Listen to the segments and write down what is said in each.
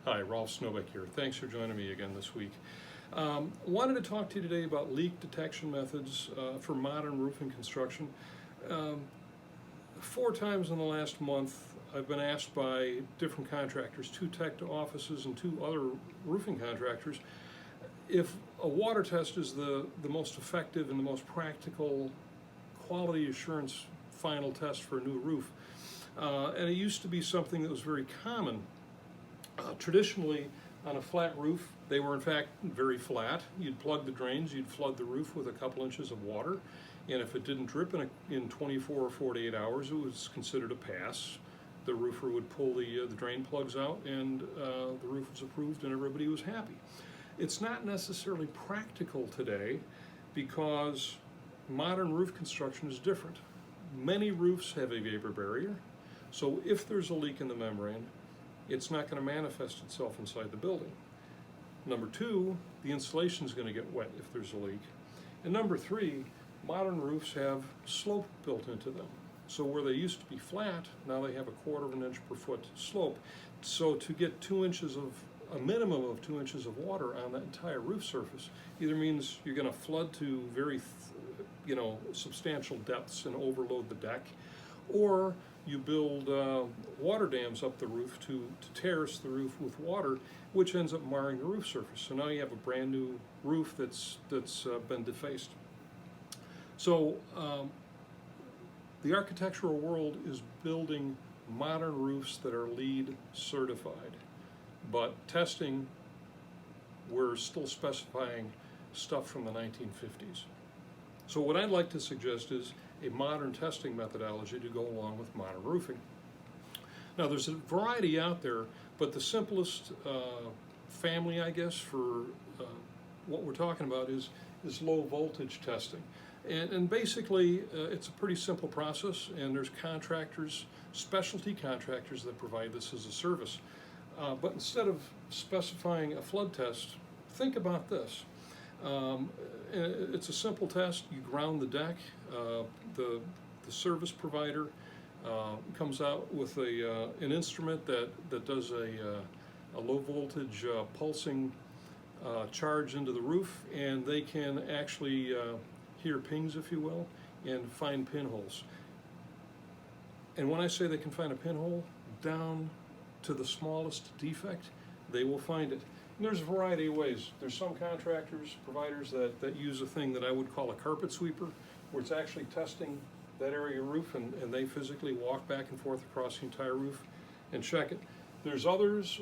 Hi, Rolf Snobeck here. Thanks for joining me again this week. Wanted to talk to you today about leak detection methods for modern roofing construction. 4 times in the last month I've been asked by different contractors, 2 Tecta offices and 2 other roofing contractors, if a water test is the most effective and the most practical quality assurance final test for a new roof. And it used to be something that was very common. Traditionally, on a flat roof, they were in fact very flat. You'd plug the drains, you'd flood the roof with a couple inches of water, and if it didn't drip in 24 or 48 hours, it was considered a pass. The roofer would pull the drain plugs out, and the roof was approved, and everybody was happy. It's not necessarily practical today because modern roof construction is different. Many roofs have a vapor barrier, so if there's a leak in the membrane, it's not going to manifest itself inside the building. Number 2, the insulation is going to get wet if there's a leak. And number 3, modern roofs have slope built into them. So where they used to be flat, now they have a 1/4 inch per foot slope. So to get 2 inches of, a minimum of 2 inches of water on that entire roof surface, either means you're going to flood to very, substantial depths and overload the deck, or you build water dams up the roof to terrace the roof with water, which ends up marring the roof surface. So now you have a brand new roof that's been defaced. So the architectural world is building modern roofs that are LEED certified, but testing, we're still specifying stuff from the 1950s. So what I'd like to suggest is a modern testing methodology to go along with modern roofing. Now there's a variety out there, but the simplest family, I guess, for what we're talking about is low voltage testing. And basically it's a pretty simple process, and there's contractors, specialty contractors that provide this as a service. But instead of specifying a flood test, think about this. It's a simple test. You ground the deck. The service provider comes out with an instrument that does a low voltage pulsing charge into the roof, and they can actually hear pings, if you will, and find pinholes. And when I say they can find a pinhole, down to the smallest defect, they will find it. And there's a variety of ways. There's some contractors, providers that use a thing that I would call a carpet sweeper, where it's actually testing that area of roof, and they physically walk back and forth across the entire roof and check it. There's others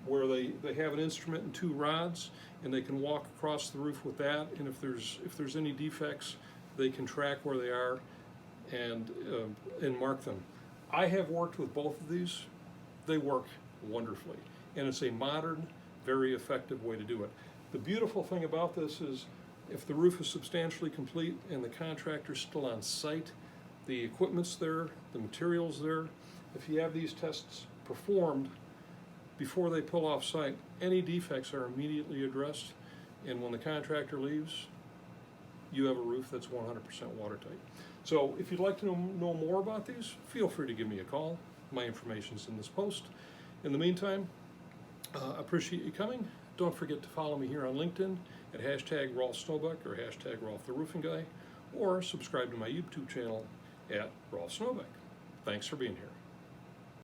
where they have an instrument and 2 rods, and they can walk across the roof with that, and if there's any defects, they can track where they are and mark them. I have worked with both of these. They work wonderfully, and it's a modern, very effective way to do it. The beautiful thing about this is if the roof is substantially complete and the contractor's still on site, the equipment's there, the material's there, if you have these tests performed before they pull off site, any defects are immediately addressed, and when the contractor leaves, you have a roof that's 100% watertight. So if you'd like to know more about these, feel free to give me a call. My information's in this post. In the meantime, appreciate you coming. Don't forget to follow me here on LinkedIn at #Rolf Snobeck or #Rolf the Roofing Guy, or subscribe to my YouTube channel at Rolf Snobeck. Thanks for being here.